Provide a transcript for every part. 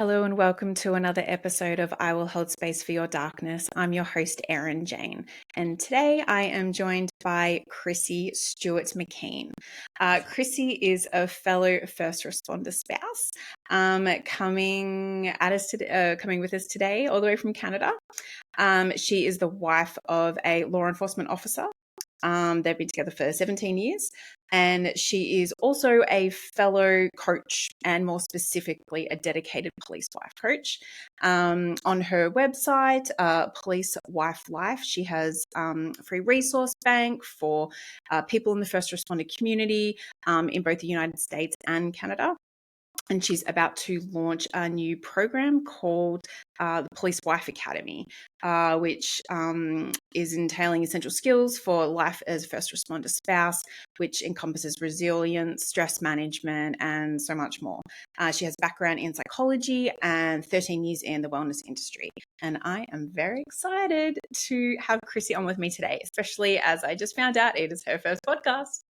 Hello and welcome to another episode of I Will Hold Space for Your Darkness. I'm your host, Erin Jane, and today I am joined by Chrissy Stewart McKeen. Chrissy is a fellow first responder spouse, coming with us today all the way from Canada. She is the wife of a law enforcement officer. They've been together for 17 years, and she is also a fellow coach, and more specifically, a dedicated police wife coach. On her website, Police Wife Life, she has a free resource bank for people in the first responder community in both the United States and Canada. And she's about to launch a new program called the Police Wife Academy, which is entailing essential skills for life as a first responder spouse, which encompasses resilience, stress management, and so much more. She has background in psychology and 13 years in the wellness industry. And I am very excited to have Chrissy on with me today, especially as I just found out it is her first podcast.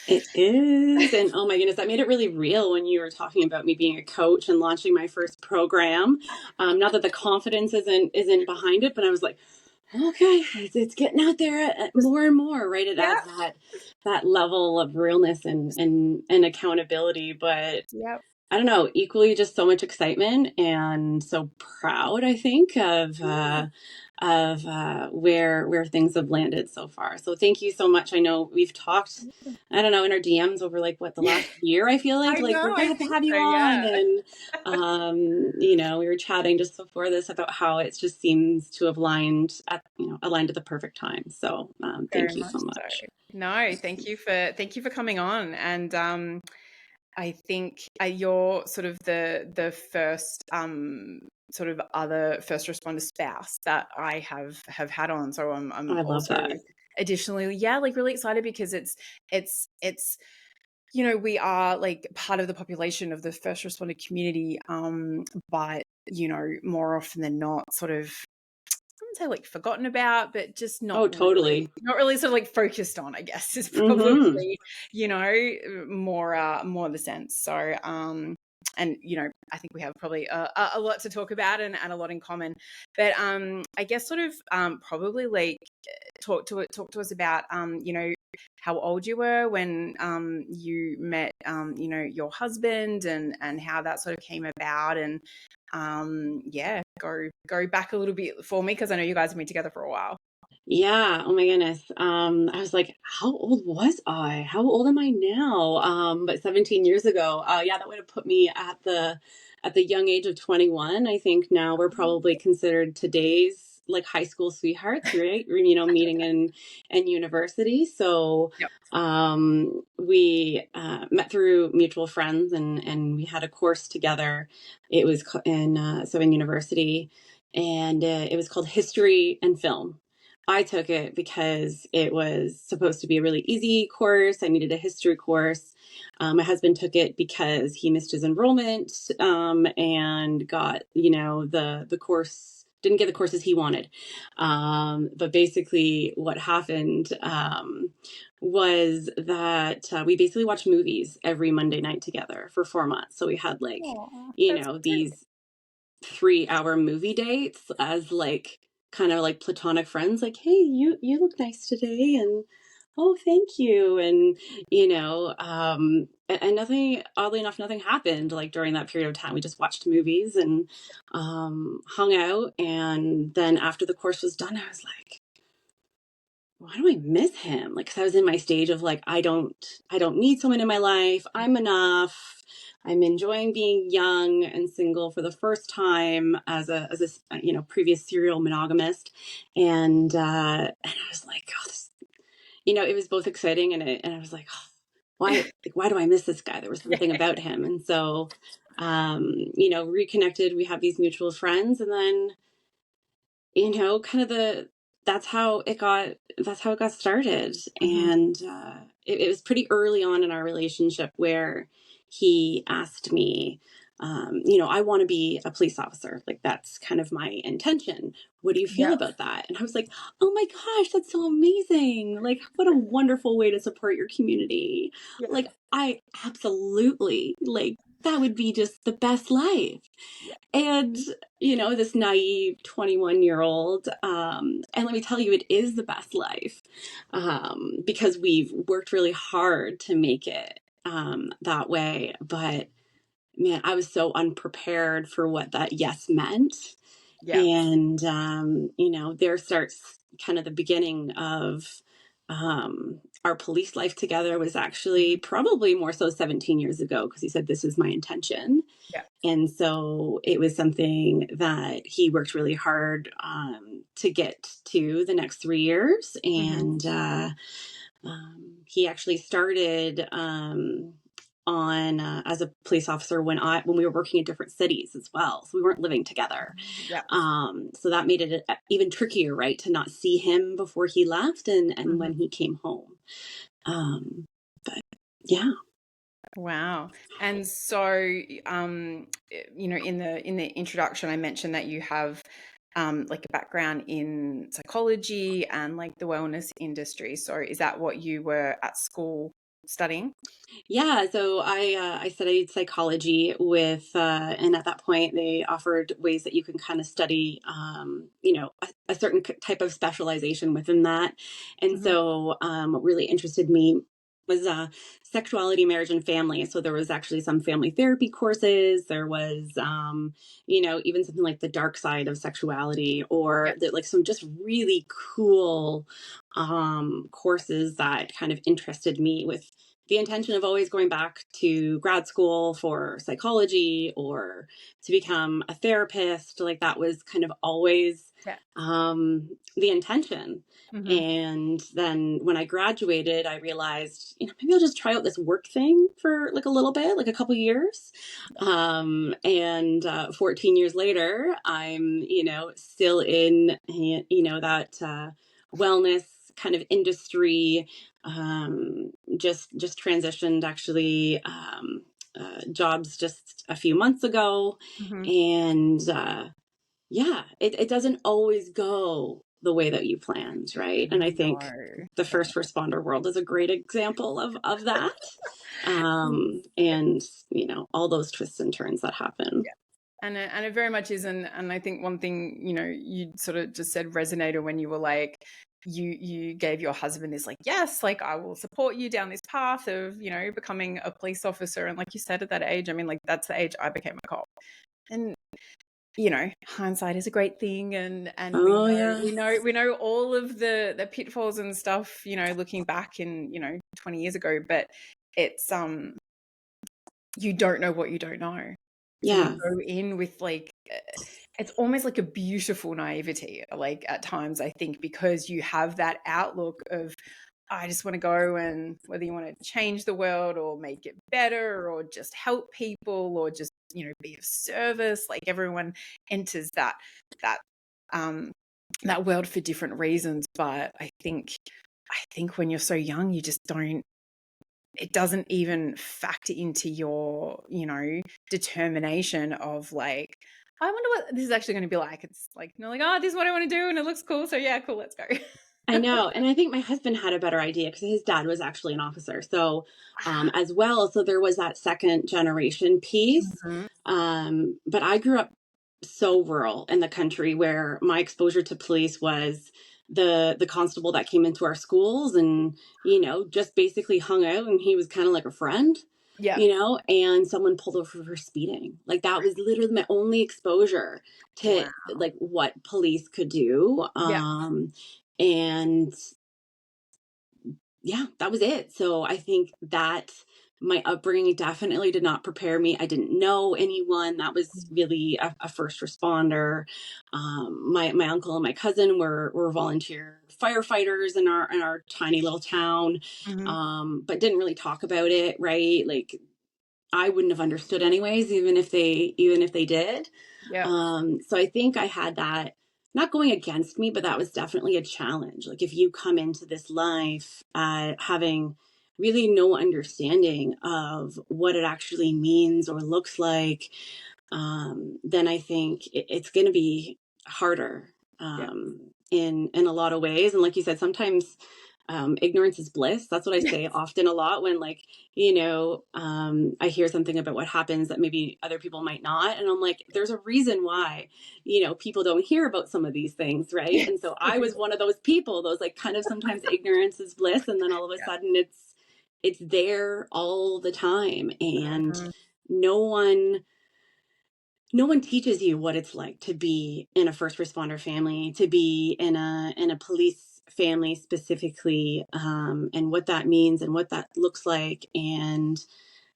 It is. And oh my goodness, that made it really real when you were talking about me being a coach and launching my first program. Not that the confidence isn't behind it, but I was like, okay, it's getting out there more and more, right? It adds that level of realness and accountability. But I don't know, equally just so much excitement and so proud, I think, of where things have landed so far. So thank you so much. I know we've talked, I don't know, in our DMs over the last year, I feel like we're gonna have to have you on. And we were chatting just before this about how it just seems to have aligned at the perfect time. So thank you so much. So. No, thank you for coming on. And I think you're sort of the first sort of other first responder spouse that I have had on. So I'm I love that. Additionally, really excited because it's we are like part of the population of the first responder community, but more often than not, sort of, I wouldn't say like forgotten about, but just not totally not really sort of like focused on, I guess, is probably more the sense. So and I think we have probably a lot to talk about and a lot in common. But I guess sort of probably like talk to us about how old you were when you met your husband, and how that sort of came about, and go back a little bit for me, because I know you guys have been together for a while. Yeah. Oh my goodness. I was like, how old was I? How old am I now? But 17 years ago, that would have put me at the young age of 21. I think now we're probably considered today's like high school sweethearts, right? Meeting in university. So, we met through mutual friends, and we had a course together. It was in university, and it was called History and Film. I took it because it was supposed to be a really easy course. I needed a history course. My husband took it because he missed his enrollment and got, the course, didn't get the courses he wanted. But basically what happened was that we basically watched movies every Monday night together for 4 months. So we had these 3-hour movie dates as like kind of like platonic friends, like, hey, you look nice today, and oh, thank you. And and nothing, oddly enough, nothing happened like during that period of time. We just watched movies and hung out. And then after the course was done, I was like, why do I miss him? Like, 'cause I was in my stage of like, I don't need someone in my life. I'm enough. I'm enjoying being young and single for the first time as a previous serial monogamist. And I was like, oh, it was both exciting and I was like, oh, why do I miss this guy? There was something about him. And so, reconnected, we have these mutual friends, and then, kind of that's how it got started. And it was pretty early on in our relationship where he asked me, I want to be a police officer. Like, that's kind of my intention. What do you feel about that? And I was like, oh my gosh, that's so amazing. Like, what a wonderful way to support your community. Like, I absolutely that would be just the best life. Yeah. And, this naive 21-year-old, and let me tell you, it is the best life, because we've worked really hard to make it that way. But man, I was so unprepared for what that yes meant. Yeah. And, there starts kind of the beginning of our police life together. Was actually probably more so 17 years ago, because he said, "This is my intention." Yeah. And so it was something that he worked really hard to get to the next 3 years. And he actually started on as a police officer when we were working in different cities as well. So we weren't living together. Yeah. So that made it even trickier, right? To not see him before he left and when he came home. But yeah. Wow. And so, in the introduction, I mentioned that you have like a background in psychology and like the wellness industry. So is that what you were at school studying? Yeah, so I studied psychology and at that point they offered ways that you can kind of study, a certain type of specialization within that. And Mm-hmm. so what really interested me was sexuality, marriage, and family. So there was actually some family therapy courses. There was, even something like the dark side of sexuality, or Yeah. like some just really cool courses that kind of interested me, with the intention of always going back to grad school for psychology or to become a therapist. Like that was kind of always Yeah. the intention. Mm-hmm. And then when I graduated, I realized, maybe I'll just try out this work thing for like a little bit, like a couple years. And 14 years later, I'm, still in, that wellness kind of industry. Just transitioned actually jobs just a few months ago. Mm-hmm. And yeah, it doesn't always go the way that you planned, right? And I No. think the first responder world is a great example of that. And all those twists and turns that happen. And it very much is, and I think one thing you sort of just said resonated when you were like, you gave your husband this like, yes, like I will support you down this path of becoming a police officer. And like you said, at that age, I mean, like that's the age I became a cop. And hindsight is a great thing, and we Oh know yeah. we know all of the pitfalls and stuff, looking back in 20 years ago, but it's you don't know what you don't know. So you Yeah. go in with like, it's almost like a beautiful naivety, like at times, I think, because you have that outlook of, I just want to go, and whether you want to change the world or make it better or just help people or just, be of service, like everyone enters that, that world for different reasons. But I think when you're so young, you just don't, it doesn't even factor into your, determination of like, I wonder what this is actually going to be like. It's like, like, oh, this is what I want to do and it looks cool. So yeah, cool, let's go. I know. And I think my husband had a better idea because his dad was actually an officer. So, as well. So there was that second generation piece. Mhm. But I grew up so rural in the country, where my exposure to police was the constable that came into our schools and, just basically hung out, and he was kind of like a friend. Yeah. And someone pulled over for speeding. Like that was literally my only exposure to Wow. like what police could do. Yeah. And yeah, that was it. So I think that my upbringing definitely did not prepare me. I didn't know anyone that was really a first responder. My uncle and my cousin were volunteer firefighters in our tiny little town, Mhm. but didn't really talk about it, right? Like I wouldn't have understood anyways, even if they did. Yeah. So I think I had that not going against me, but that was definitely a challenge. Like if you come into this life having really no understanding of what it actually means or looks like, then I think it's going to be harder Yeah. in a lot of ways. And like you said, sometimes ignorance is bliss. That's what I say often a lot when, like, I hear something about what happens that maybe other people might not. And I'm like, there's a reason why, people don't hear about some of these things. Right. And so I was one of those people, those like kind of sometimes ignorance is bliss. And then all of a sudden it's there all the time. And Mhm. no one no one teaches you what it's like to be in a first responder family, to be in a police family specifically, and what that means and what that looks like. And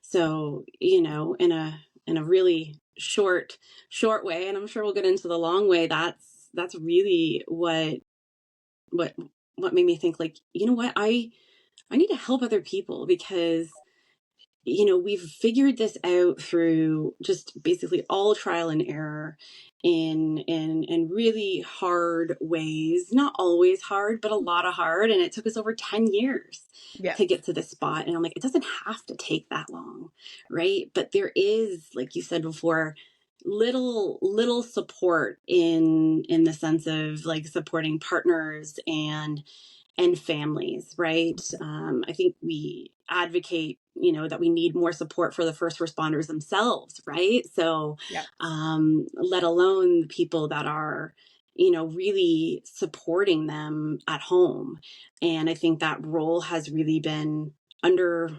so, in a really short way, and I'm sure we'll get into the long way, that's really what what made me think, like, you know what, I need to help other people, because we've figured this out through just basically all trial and error in really hard ways. Not always hard, but a lot of hard. And it took us over 10 years Yeah. to get to this spot. And I'm like, it doesn't have to take that long, right? But there is, like you said before, little support in the sense of like supporting partners and families, right? I think we advocate, that we need more support for the first responders themselves, right? So, Yeah. let alone the people that are, really supporting them at home. And I think that role has really been under,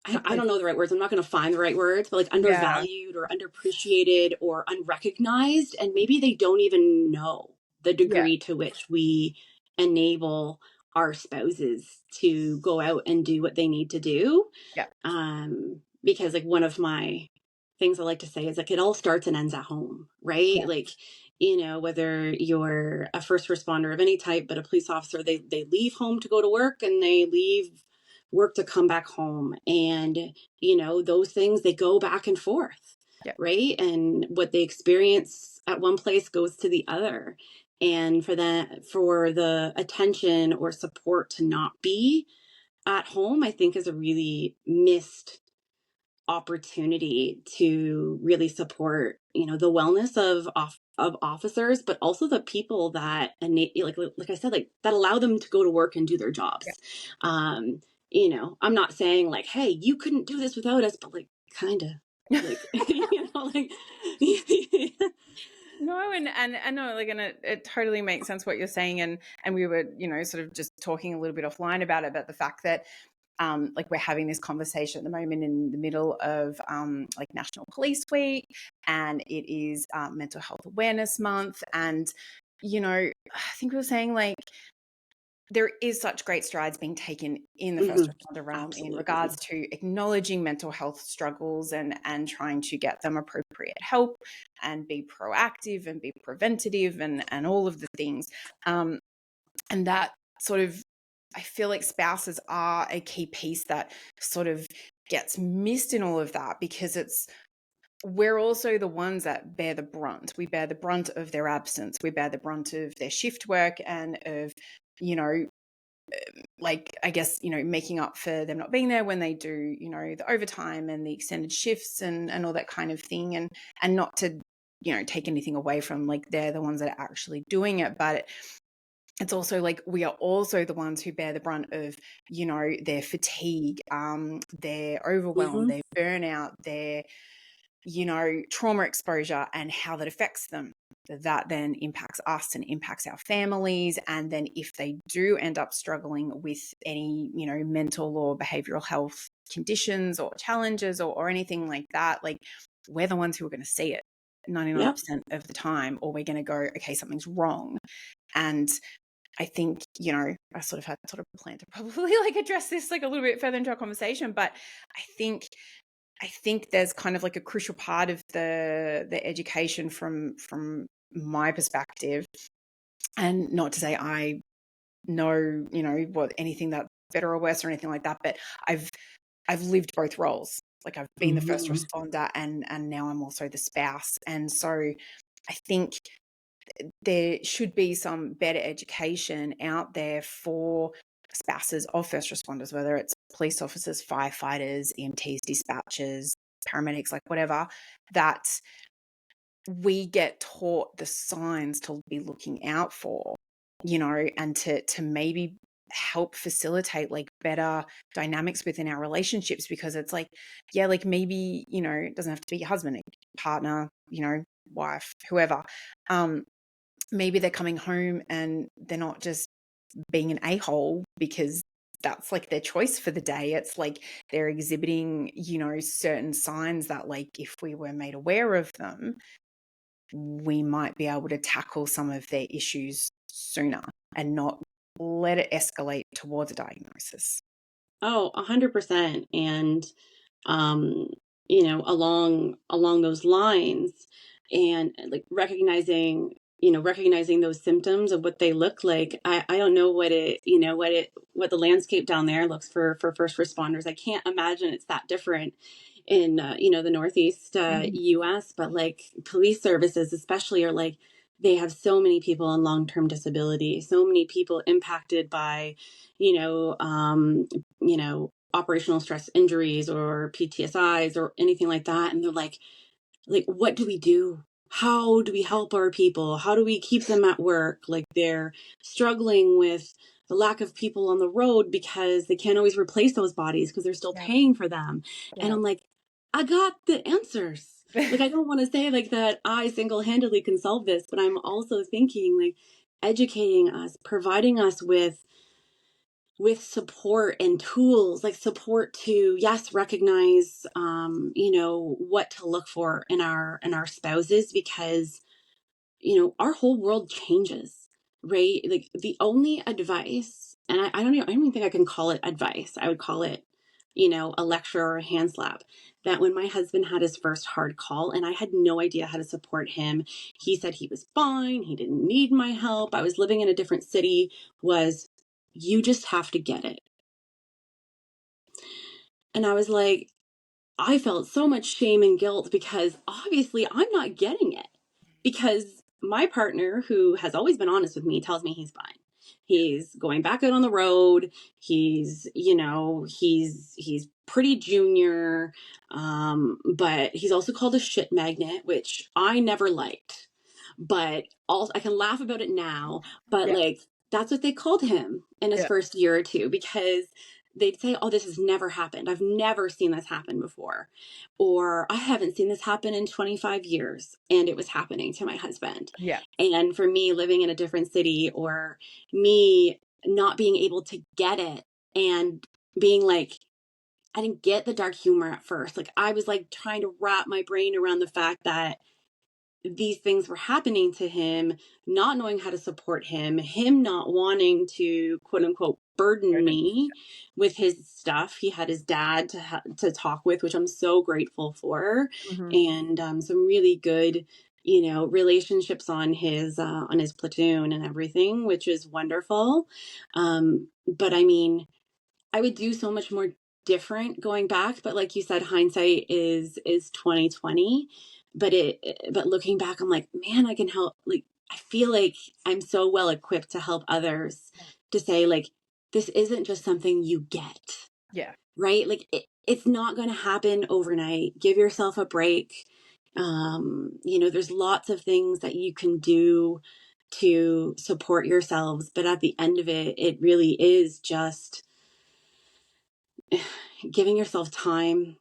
I don't know the right words. I'm not going to find the right words, but like Yeah. undervalued or underappreciated or unrecognized. And maybe they don't even know the Yeah. degree to which we enable our spouses to go out and do what they need to do. Yeah. Because like one of my things I like to say is like it all starts and ends at home, right? Yeah. Like, whether you're a first responder of any type, but a police officer, they leave home to go to work and they leave work to come back home. And, those things, they go back and forth, Yeah. right? And what they experience at one place goes to the other. And for the attention or support to not be at home, I think is a really missed opportunity to really support, the wellness of officers, but also the people that like I said, like that allow them to go to work and do their Yeah. jobs. Um, I'm not saying like, hey, you couldn't do this without us, but like kind of like like No, and no, like, and it totally makes sense what you're saying, and we were, sort of just talking a little bit offline about it, but the fact that, like, we're having this conversation at the moment in the middle of, like, National Police Week, and it is Mental Health Awareness Month, and I think we were saying, like, there is such great strides being taken in the first Mhm, responder realm in regards absolutely. to acknowledging mental health struggles and trying to get them appropriate help and be proactive and be preventative and all of the things. And that sort of, I feel like spouses are a key piece that sort of gets missed in all of that, because we're also the ones that bear the brunt. We bear the brunt of their absence. We bear the brunt of their shift work and of, you know, like, I guess, making up for them not being there when they do, the overtime and the extended shifts and all that kind of thing. And not to, take anything away from, like, they're the ones that are actually doing it. But it's also like we are also the ones who bear the brunt of, their fatigue, their overwhelm, Hmm. their burnout, their, trauma exposure, and how that affects them. That then impacts us and impacts our families. And then if they do end up struggling with any, mental or behavioral health conditions or challenges or anything like that, like, we're the ones who are going to see it Yep. 99% of the time, or we're going to go, okay, something's wrong. And I think, I sort of had planned to probably like address this like a little bit further into our conversation, but I think there's kind of like a crucial part of the education from my perspective, and not to say I know, what anything that's better or worse or anything like that, but I've lived both roles. Like, I've been the first Hmm. responder and now I'm also the spouse. And so I think there should be some better education out there for spouses of first responders, whether it's police officers, firefighters, EMTs, dispatchers, paramedics, like whatever, that we get taught the signs to be looking out for, and to maybe help facilitate like better dynamics within our relationships, because it's like, yeah, like maybe, you know, it doesn't have to be your husband, partner, you know, wife, whoever. Maybe they're coming home and they're not just being an a-hole because that's like their choice for the day. It's like they're exhibiting, you know, certain signs that like if we were made aware of them, we might be able to tackle some of their issues sooner and not let it escalate towards a diagnosis. Oh, 100%. And um, along those lines, and like recognizing those symptoms of what they look like. I don't know what the landscape down there looks for first responders. I can't imagine it's that different in the Northeast US, but like police services especially are like, they have so many people on long-term disability, so many people impacted by you know um operational stress injuries or PTSIs or anything like that. And they're like, what do we do? How do we help our people? How do we keep them at work? Like, they're struggling with the lack of people on the road because they can't always replace those bodies because they're still Yeah. paying for them. And Yeah. I'm like, I got the answers. Like, I don't want to say like that I single-handedly can solve this, but I'm also thinking like educating us, providing us with support and tools, like support to, yes, recognize what to look for in our spouses, because our whole world changes, right? Like, the only advice, and I don't even think I can call it advice. I would call it a lecture or a hand slap. That when my husband had his first hard call and I had no idea how to support him, he said he was fine, he didn't need my help, I was living in a different city, was, you just have to get it. And I was like, I felt so much shame and guilt because obviously I'm not getting it. Because my partner, who has always been honest with me, tells me he's fine. He's going back out on the road. He's pretty junior, but he's also called a shit magnet, which I never liked. But also, I can laugh about it now. But Yeah. like, that's what they called him in his Yeah. first year or two, because they'd say, oh, this has never happened. I've never seen this happen before. Or I haven't seen this happen in 25 years. And it was happening to my husband. Yeah. And for me, living in a different city, or me not being able to get it and being like, I didn't get the dark humor at first. Like, I was like trying to wrap my brain around the fact that these things were happening to him, not knowing how to support him not wanting to, quote unquote, burden me with his stuff. He had his dad to talk with, which I'm so grateful for, Mm-hmm. and some really good, relationships on his platoon and everything, which is wonderful. But I mean, I would do so much more different going back, but like you said, hindsight is 2020. But looking back, I'm like, man, I can help. Like, I feel like I'm so well equipped to help others, to say like, this isn't just something you get, Yeah. right? Like, it's not going to happen overnight. Give yourself a break. There's lots of things that you can do to support yourselves, but at the end of it, it really is just giving yourself time,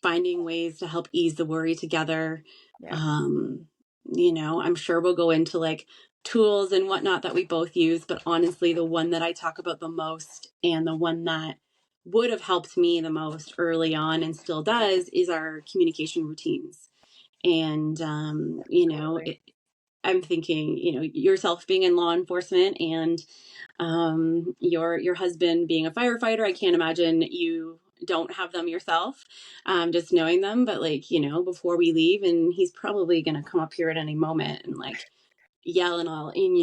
finding ways to help ease the worry together. Yeah. I'm sure we'll go into like tools and whatnot that we both use, but honestly, the one that I talk about the most, and the one that would have helped me the most early on and still does, is our communication routines. And, Totally. I'm thinking, yourself being in law enforcement, and your husband being a firefighter, I can't imagine you don't have them yourself, just knowing them. But like, before we leave, and he's probably going to come up here at any moment and like yell and all, and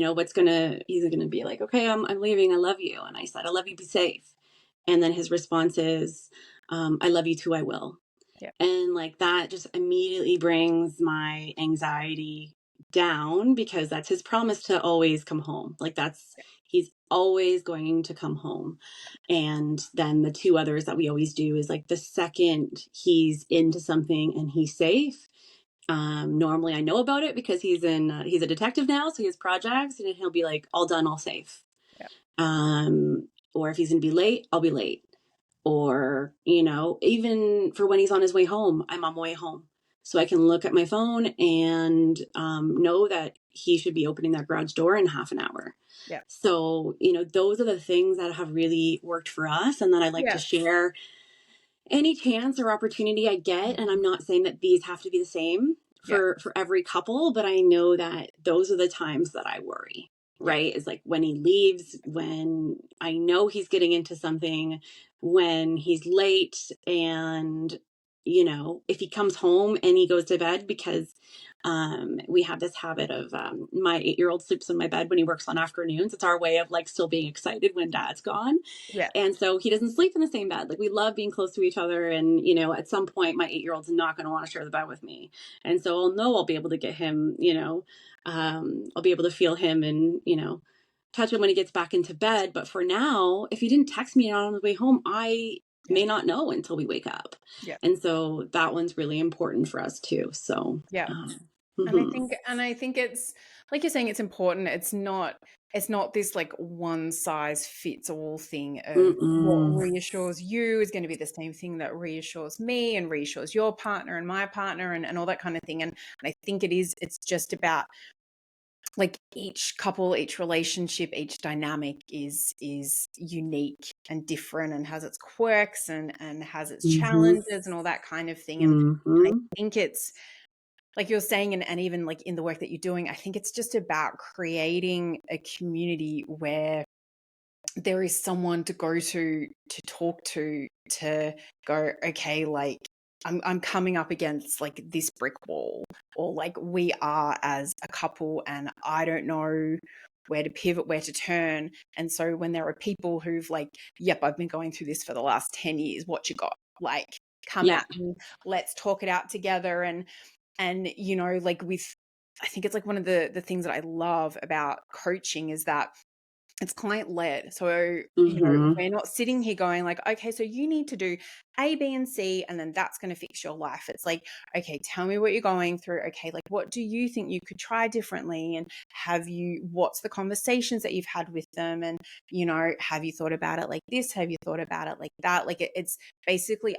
he's gonna be like, okay, I'm leaving, I love you. And I said, I love you, be safe. And then his response is, I love you too, I will. Yeah. And like, that just immediately brings my anxiety down, because that's his promise to always come home. Like, he's always going to come home. And then the two others that we always do is like, the second he's into something and he's safe, normally I know about it because he's a detective now, so he has projects, and he'll be like, all done, all safe. Yeah. or if he's going to be late, I'll be late. Or, you know, even for when he's on his way home, I'm on my way home. So I can look at my phone and know that he should be opening that garage door in half an hour. Yeah. So, you know, those are the things that have really worked for us and that I like to share any chance or opportunity I get. And I'm not saying that these have to be the same for every couple, but I know that those are the times that I worry, right? Is like when he leaves, when I know he's getting into something, when he's late, and, you know, if he comes home and he goes to bed, because we have this habit of my 8-year-old sleeps in my bed when he works on afternoons. It's our way of like still being excited when dad's gone. Yeah. And so he doesn't sleep in the same bed. Like we love being close to each other. And, you know, at some point my 8-year-old's not going to want to share the bed with me. And so I'll be able to get him, you know, I'll be able to feel him and, you know, touch him when he gets back into bed. But for now, if he didn't text me on the way home, I may not know until we wake up. Yeah. And so that one's really important for us too. So, And I think it's like you're saying, it's important. It's not this like one size fits all thing of what reassures you is going to be the same thing that reassures me and reassures your partner and my partner and all that kind of thing. And I think it's just about like each couple, each relationship, each dynamic is unique and different and has its quirks and has its challenges and all that kind of thing. And I think it's like you're saying, and even like in the work that you're doing, I think it's just about creating a community where there is someone to go to talk to go, okay, like I'm coming up against like this brick wall, or like we are as a couple and I don't know where to pivot, where to turn. And so when there are people who've like, yep, I've been going through this for the last 10 years, what you got? Like, come at me, let's talk it out together. And, you know, like I think it's like one of the things that I love about coaching is that it's client led. So, you know, we're not sitting here going like, okay, so you need to do A, B, and C, and then that's going to fix your life. It's like, okay, tell me what you're going through. Okay, like what do you think you could try differently? And what's the conversations that you've had with them? And, you know, have you thought about it like this? Have you thought about it like that? Like it's basically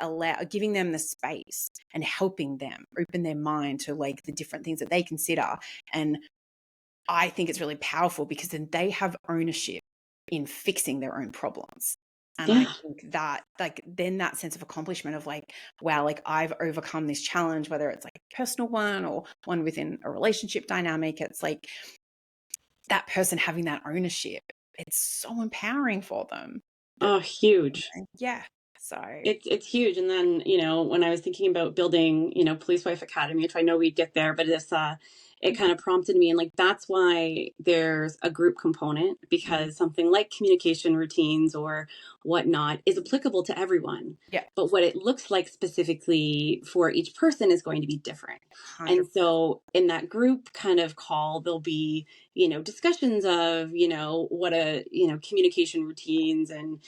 giving them the space and helping them open their mind to like the different things that they consider. And I think it's really powerful because then they have ownership in fixing their own problems. And I think that like then that sense of accomplishment of like, wow, like I've overcome this challenge, whether it's like a personal one or one within a relationship dynamic, it's like that person having that ownership. It's so empowering for them. Oh, huge. Yeah. So it's huge. And then, you know, when I was thinking about building, you know, Police Wife Academy, which I know we'd get there, but it kind of prompted me. And like, that's why there's a group component, because something like communication routines or whatnot is applicable to everyone. Yeah. But what it looks like specifically for each person is going to be different. 100%. And so in that group kind of call, there'll be, you know, discussions of, you know, communication routines and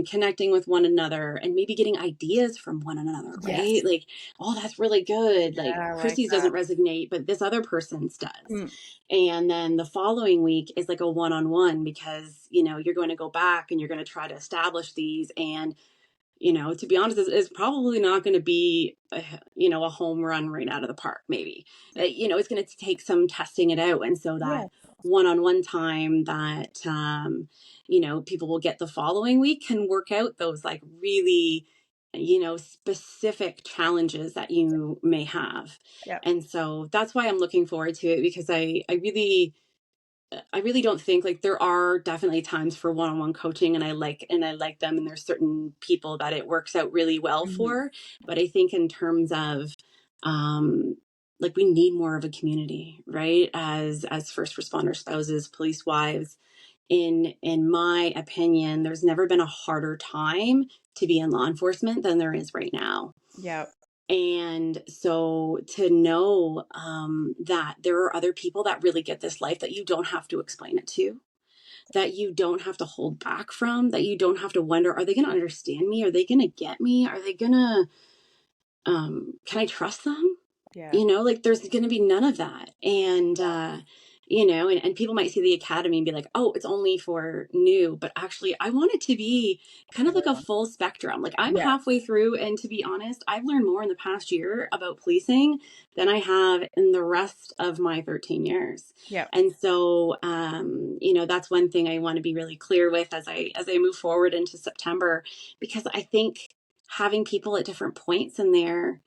connecting with one another and maybe getting ideas from one another, right? Yes. Like, oh, that's really good. Like Chrissy's doesn't resonate, but this other person's does. And then the following week is like a one-on-one, because, you know, you're going to go back and you're going to try to establish these. And, you know, to be honest, it's probably not going to be, a home run right out of the park, maybe. You know, it's going to take some testing it out. And so that one-on-one time that, you know, people will get the following week can work out those like really, you know, specific challenges that you may have. And so that's why I'm looking forward to it, because I really don't think, like, there are definitely times for one-on-one coaching and I like them, and there's certain people that it works out really well for. But I think in terms of like we need more of a community, right? As first responder spouses, police wives, in my opinion, there's never been a harder time to be in law enforcement than there is right now. Yeah. And so to know that there are other people that really get this life, that you don't have to explain it to, that you don't have to hold back from, that you don't have to wonder, are they going to understand me? Are they going to get me? Are they going to, can I trust them? Yeah. You know, like there's going to be none of that. And, and people might see the academy and be like, oh, it's only for new, but actually I want it to be kind of like a full spectrum. Like I'm Yeah. halfway through, and to be honest, I've learned more in the past year about policing than I have in the rest of my 13 years. Yeah. And so, that's one thing I want to be really clear with as I move forward into September, because I think having people at different points in their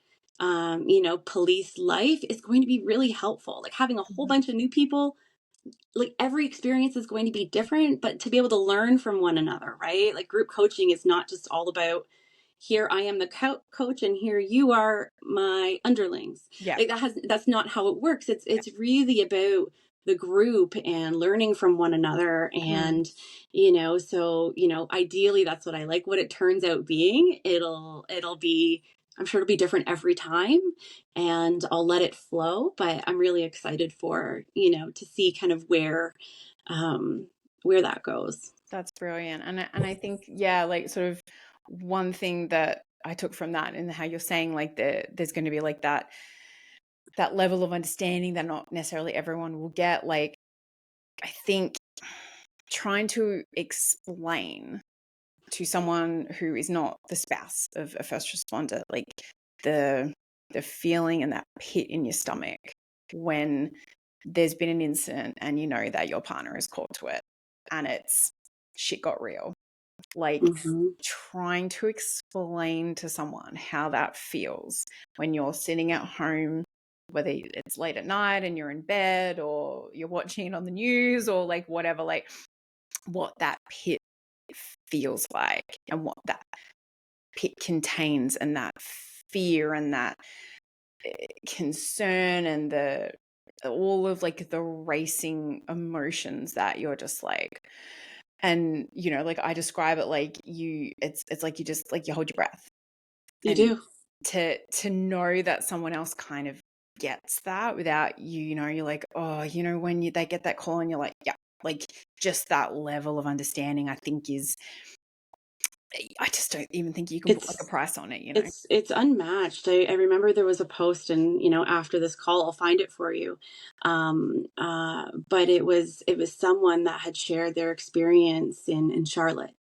police life is going to be really helpful. Like having a whole bunch of new people, like every experience is going to be different, but to be able to learn from one another, right? Like group coaching is not just all about, here I am the coach and here you are my underlings. Yeah. Like that's not how it works. It's really about the group and learning from one another. And ideally that's what I like. What it turns out being, it'll be, I'm sure it'll be different every time, and I'll let it flow, but I'm really excited for to see kind of where that goes. That's brilliant. And I think, yeah, like sort of one thing that I took from that and how you're saying like there's going to be like that level of understanding that not necessarily everyone will get. Like, I think trying to explain to someone who is not the spouse of a first responder, like the feeling and that pit in your stomach when there's been an incident and you know that your partner is called to it and it's shit got real. Like trying to explain to someone how that feels when you're sitting at home, whether it's late at night and you're in bed or you're watching it on the news or like whatever, like what that pit feels like and what that pit contains, and that fear and that concern and all of like the racing emotions that you're just like, and like I describe it like it's like you just like you hold your breath. You do. To know that someone else kind of gets that without you're like, oh, when they get that call and you're like, yeah, like just that level of understanding I think is, I just don't even think you can put like a price on it. It's unmatched. I remember there was a post, and after this call I'll find it for you, but it was someone that had shared their experience in Charlotte.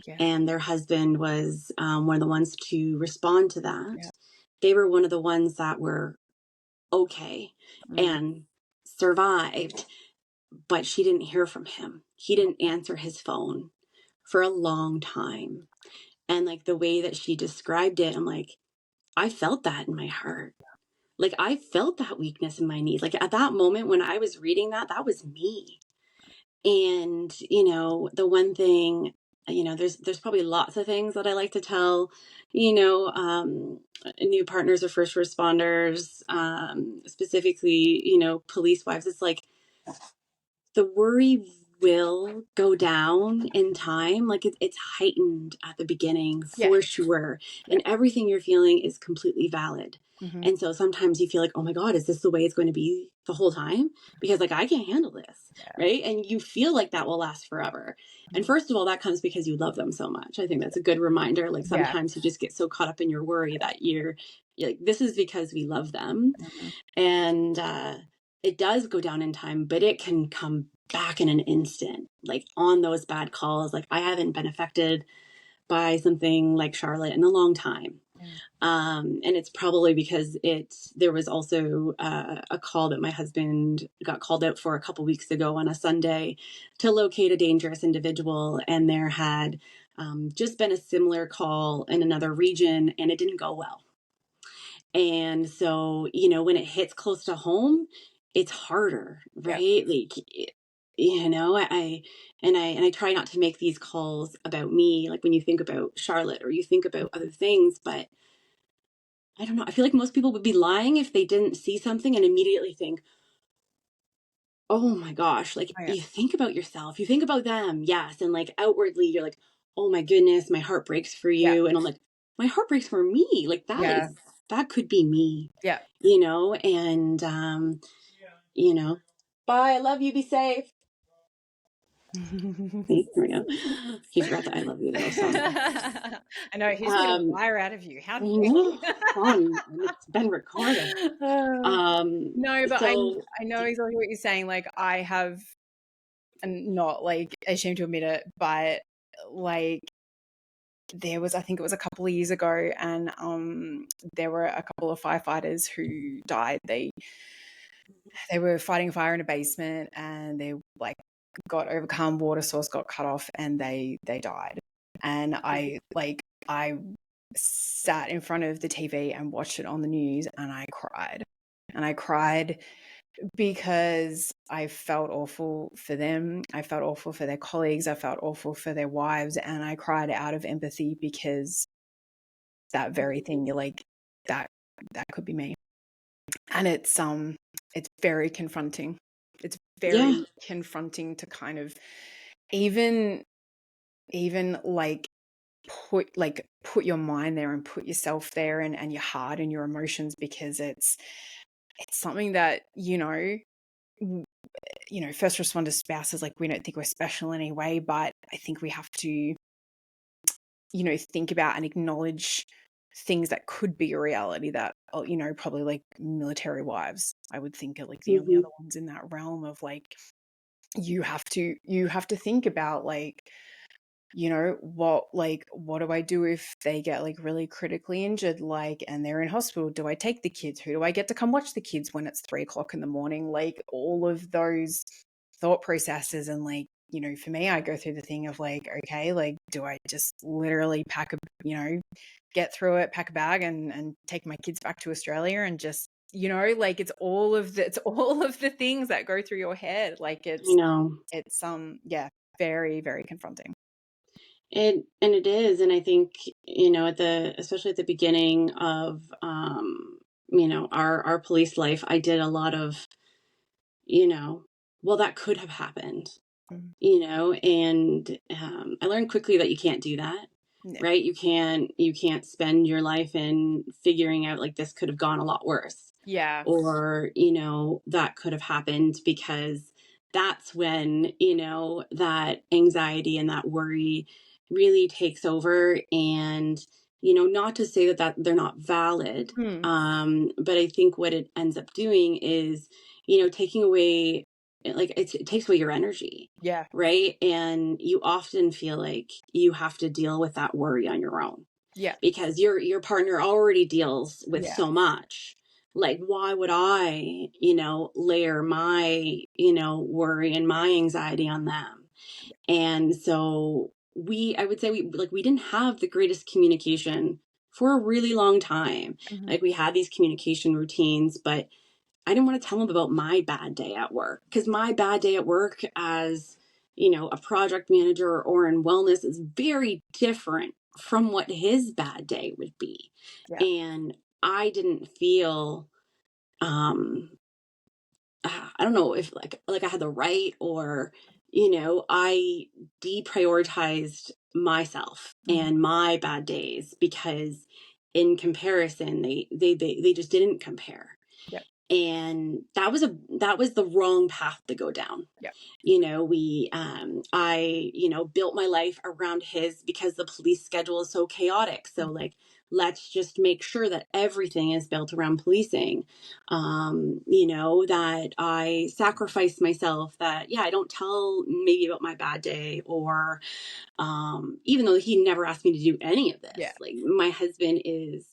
Yeah. And their husband was one of the ones to respond to that. Yeah. They were one of the ones that were okay and survived, but she didn't hear from him. He didn't answer his phone for a long time. And like the way that she described it, I'm like, I felt that in my heart. Like I felt that weakness in my knees. Like at that moment when I was reading that, that was me. And, the one thing, there's probably lots of things that I like to tell, new partners or first responders, specifically, police wives. It's like the worry will go down in time. Like it's heightened at the beginning for sure. And everything you're feeling is completely valid. And so sometimes you feel like, oh my God, is this the way it's going to be the whole time? Because like, I can't handle this. Right. And you feel like that will last forever. And first of all, that comes because you love them so much. I think that's a good reminder. Like sometimes you just get so caught up in your worry that you're like, this is because we love them. And it does go down in time, but it can come back in an instant. Like on those bad calls, like I haven't been affected by something like Charlotte in a long time. And it's probably because there was also a call that my husband got called out for a couple weeks ago on a Sunday to locate a dangerous individual. And there had just been a similar call in another region, and it didn't go well. And so, when it hits close to home, it's harder, right? Like, I try not to make these calls about me, like when you think about Charlotte or you think about other things, but I don't know. I feel like most people would be lying if they didn't see something and immediately think, oh my gosh, like you think about yourself, you think about them. Yes. And like outwardly you're like, oh my goodness, my heart breaks for you. And I'm like, my heart breaks for me. Like that could be me. Yeah. And, bye. I love you. Be safe. See, here we go. He forgot that I love you though, so. I know he's made a Um, liar out of you. How I dare know, you? fun, and it's been recorded. Uh, no, but So I know exactly what you're saying. Like I have, and not like ashamed to admit it, but like there was, I think it was a couple of years ago, and there were a couple of firefighters who died. They were fighting a fire in a basement, and they like got overcome, water source got cut off, and they died. And I sat in front of the TV and watched it on the news, and I cried. And I cried because I felt awful for them. I felt awful for their colleagues. I felt awful for their wives, and I cried out of empathy because that very thing, you're like, that could be me. And it's very confronting. It's yeah, very confronting to kind of even like put your mind there and put yourself there, and your heart and your emotions, because it's something that, first responder spouses, like, we don't think we're special in any way, but I think we have to, think about and acknowledge things that could be a reality that, probably like military wives, I would think, are like the only hmm other ones in that realm of like, you have to think about like, what do I do if they get like really critically injured, like, and they're in hospital? Do I take the kids? Who do I get to come watch the kids when it's 3 o'clock in the morning? Like, all of those thought processes. And like, for me, I go through the thing of like, okay, like, do I just literally get through it, pack a bag, and take my kids back to Australia, and just, like, it's all of the things that go through your head. Like, I know. it's yeah, very, very confronting. It is, and I think, especially at the beginning of our police life, I did a lot of, you know, well, that could have happened, Mhm. and I learned quickly that you can't do that, Yeah. right? You can't spend your life in figuring out like this could have gone a lot worse, Yeah. or that could have happened, because that's when that anxiety and that worry really takes over. And not to say that they're not valid, Hmm. but I think what it ends up doing is taking away, like, it takes away your energy, Yeah. right? And you often feel like you have to deal with that worry on your own, Yeah. because your partner already deals with Yeah. so much. Like, why would I layer my worry and my anxiety on them? And so I would say we didn't have the greatest communication for a really long time. Mhm. Like, we had these communication routines, but I didn't want to tell him about my bad day at work, because my bad day at work as, a project manager or in wellness is very different from what his bad day would be. Yeah. And I didn't feel, um, I don't know if like I had the right, or, I deprioritized myself Mhm. and my bad days, because in comparison, they just didn't compare. Yeah. And that was the wrong path to go down. Yeah. We I built my life around his, because the police schedule is so chaotic. So, Mhm. like, let's just make sure that everything is built around policing. That I sacrifice myself, that I don't tell maybe about my bad day, or even though he never asked me to do any of Yeah. this. Like, my husband is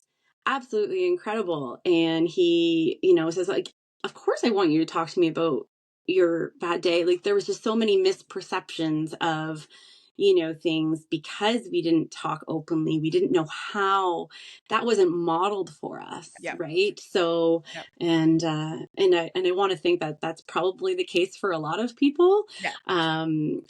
absolutely incredible, and he says, like, of course I want you to talk to me about your bad day. Like, there was just so many misperceptions of things, because we didn't talk openly. We didn't know how. That wasn't modeled for us, Yeah. right? So, Yeah. and I want to think that that's probably the case for a lot of people. Yeah.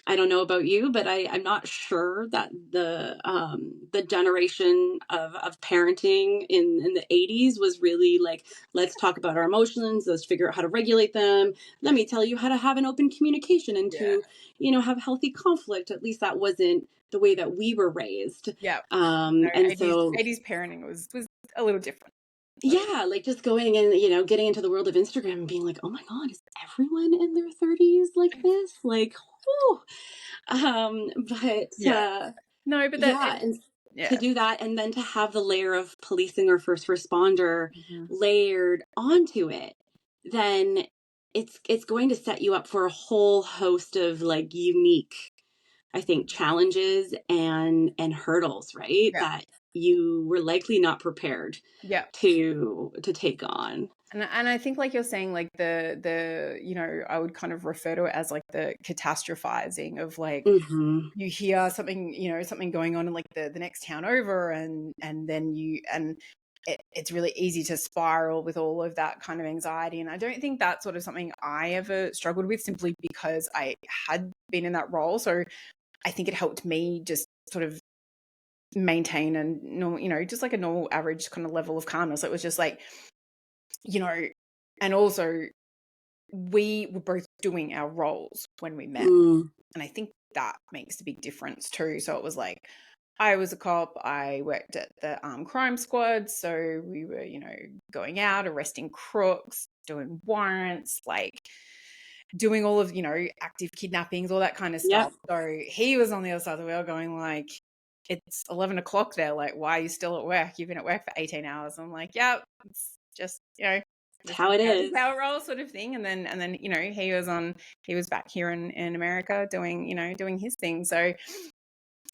I don't know about you, but I'm not sure that the generation of parenting in the 80s was really like, let's talk about our emotions, let's figure out how to regulate them. Let me tell you how to have an open communication, and Yeah. to have healthy conflict. At least that wasn't the way that we were raised. Yeah. No, And 80s so, 80s parenting was a little different. yeah, like, just going and getting into the world of Instagram and being like, oh my god, is everyone in their 30s like this? Like, But Yeah. No, but that, yeah, and to yeah. do that, and then to have the layer of policing or first responder Mhm. layered onto it, then it's going to set you up for a whole host of like unique, I think, challenges and hurdles, right? Yeah. That you were likely not prepared Yeah. to take on. And I think like you're saying, like the I would kind of refer to it as like the catastrophizing of like Mm-hmm. you hear something, something going on in like the next town over, and then it's really easy to spiral with all of that kind of anxiety. And I don't think that's sort of something I ever struggled with, simply because I had been in that role. So I think it helped me just sort of maintain and normal, just like a normal average kind of level of calmness. It was just like, and also we were both doing our roles when we met. Mm. And I think that makes a big difference too. So it was like, I was a cop, I worked at the crime squad. So we were, going out, arresting crooks, doing warrants, like doing all of, active kidnappings, all that kind of Yep. stuff. So he was on the other side of the wheel going like, it's 11 o'clock there. Like, why are you still at work? You've been at work for 18 hours. I'm like, yeah, it's just, It's this how it is is. how it rolls, sort of thing. And then, he was back here in America doing, doing his thing. So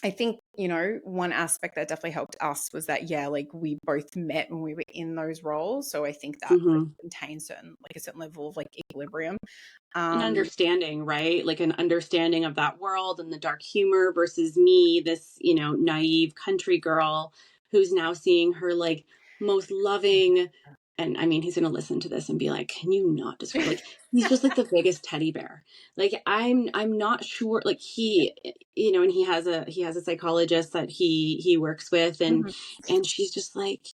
I think, one aspect that definitely helped us was that, like we both met when we were in those roles. So I think that Mm-hmm. contains a certain level of like equilibrium. An understanding, right? Like an understanding of that world and the dark humor versus me, this, naive country girl who's now seeing her like most loving. And I mean, he's going to listen to this and be like, can you not describe, like, he's just like the biggest teddy bear. Like, I'm not sure, like he, and he has a psychologist that he works with, and, Mhm. and she's just like,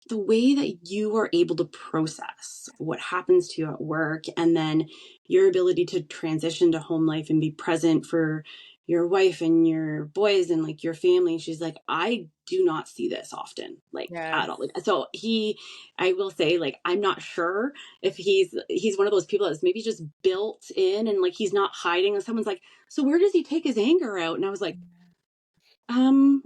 the way that you are able to process what happens to you at work, and then your ability to transition to home life and be present for your wife and your boys and like your family. She's like, I do not see this often, like Yeah. at all. So I will say, like, I'm not sure if he's one of those people that's maybe just built in, and like he's not hiding. And someone's like, so where does he take his anger out? And I was like, um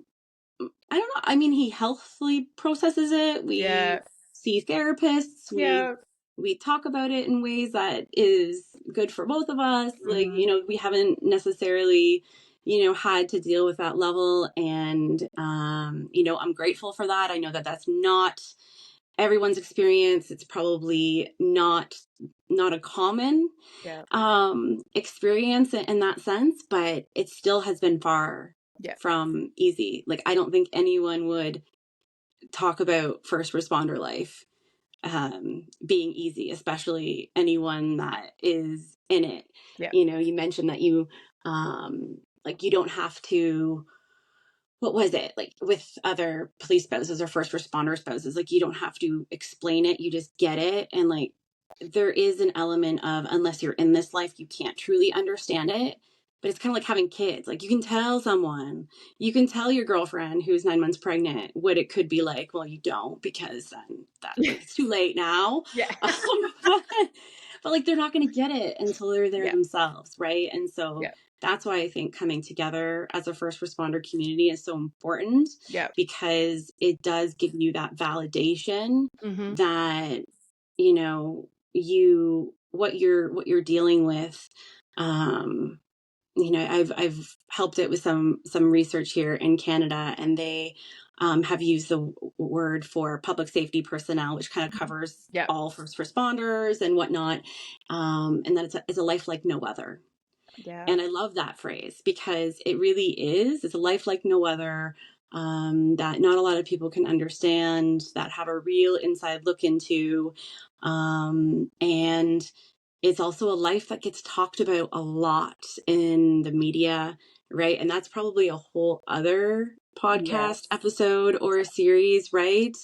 I don't know. I mean, he healthily processes it. We Yeah. see therapists. We Yeah. we talk about it in ways that is good for both of us. Like, Mhm. we haven't necessarily, had to deal with that level. And, I'm grateful for that. I know that that's not everyone's experience. It's probably not a common Yeah. experience in that sense, but it still has been far Yeah. from easy. Like, I don't think anyone would talk about first responder life being easy, especially anyone that is in it. Yeah. You mentioned that like you don't have to, what was it, like with other police spouses or first responder spouses, like you don't have to explain it, you just get it. And like there is an element of, unless you're in this life, you can't truly understand it. But it's kind of like having kids. Like, you can tell someone, you can tell your girlfriend who's 9 months pregnant what it could be like. Well, you don't, because then that, like, it's too late now. Yeah. But, but like they're not going to get it until they're there Yeah. themselves, right? And so Yeah. that's why I think coming together as a first responder community is so important, Yeah. because it does give you that validation Mhm. that, what you're dealing with. I've helped it with some research here in Canada, and they have used the word for public safety personnel, which kind of covers Yeah. all first responders and whatnot, and that it's a life like no other. Yeah. And I love that phrase, because it really is. It's a life like no other, that not a lot of people can understand, that have a real inside look into. And it's also a life that gets talked about a lot in the media, right? And that's probably a whole other podcast Yes. episode or series, right?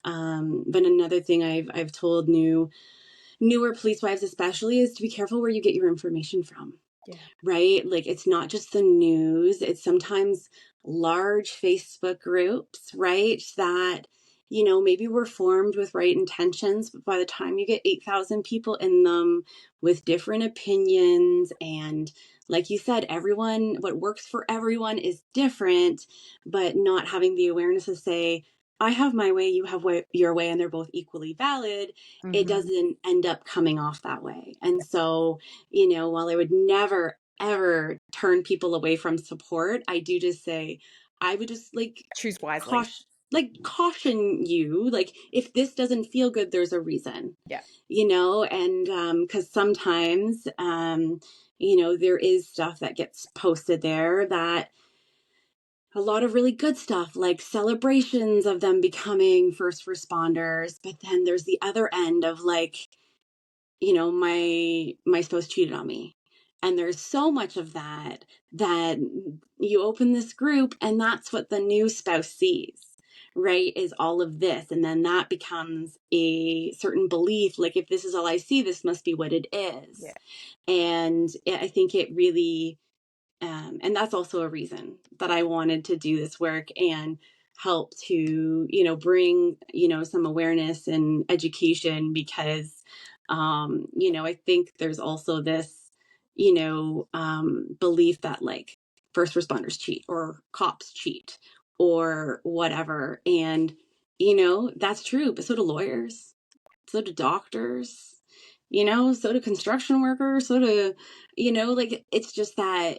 But another thing I've told newer police wives especially is to be careful where you get your information from. Yeah. Right? Like, it's not just the news, it's sometimes large Facebook groups, right? That maybe were formed with right intentions, but by the time you get 8,000 people in them with different opinions, and like you said, what works for everyone is different, but not having the awareness to say, I have my way, you have your way, and they're both equally valid, it Mm-hmm. doesn't end up coming off that way. And so, while I would never, ever turn people away from support, I do just say, I would just Choose wisely. caution you, like, if this doesn't feel good, there's a reason, Yeah. and because sometimes there is stuff that gets posted there, that a lot of really good stuff, like celebrations of them becoming first responders, but then there's the other end of like, my spouse cheated on me. And there's so much of that you open this group and that's what the new spouse sees, right? Is all of this. And then that becomes a certain belief. Like, if this is all I see, this must be what it is. Yeah. And I think it really, and that's also a reason that I wanted to do this work and help to, bring, some awareness and education, because, I think there's also this, belief that like first responders cheat or cops cheat or whatever. And, that's true, but so do lawyers, so do doctors, so do construction workers, so do, like, it's just that,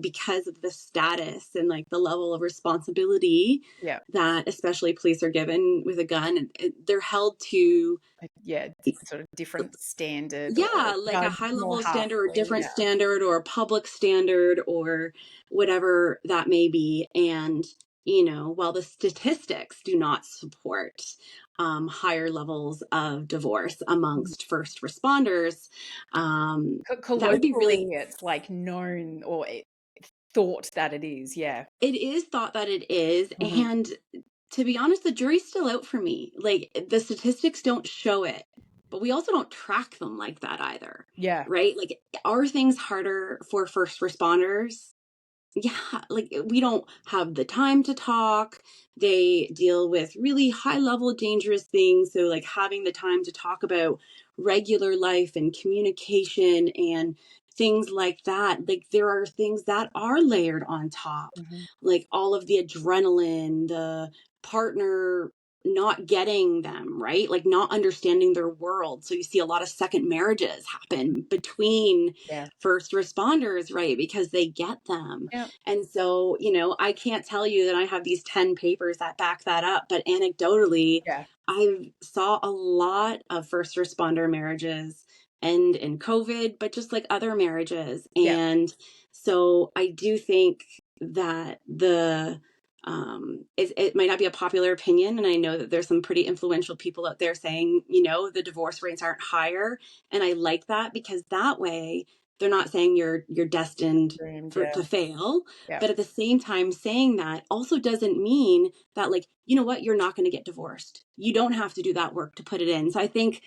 because of the status and like the level of responsibility Yeah. that especially police are given with a gun, they're held to, Yeah. Sort of different standard, or yeah, like a high more level standard or harshly. different Yeah. standard or a public standard or whatever that may be. And, while the statistics do not support higher levels of divorce amongst first responders, that would be Colloquially, really, it's like known, or thought that it is. Yeah. it is thought that it is. Mm-hmm. And to be honest, the jury's still out for me. Like, the statistics don't show it, but we also don't track them like that either. Yeah. Right? Like, are things harder for first responders? Yeah, like, we don't have the time to talk. They deal with really high level dangerous things. So like having the time to talk about regular life and communication and things like that. Like, there are things that are layered on top, Mm-hmm. like all of the adrenaline, the partner not getting them, right? Like, not understanding their world. So you see a lot of second marriages happen between Yeah. first responders, right? Because they get them. Yeah. And so, I can't tell you that I have these 10 papers that back that up, but anecdotally, Yeah. I saw a lot of first responder marriages end in COVID, but just like other marriages. Yeah. And so I do think that it might not be a popular opinion. And I know that there's some pretty influential people out there saying, the divorce rates aren't higher. And I like that, because that way they're not saying you're destined Dreamed. to fail. Yeah. But at the same time, saying that also doesn't mean that, like, what, you're not going to get divorced. You don't have to do that work to put it in. So I think,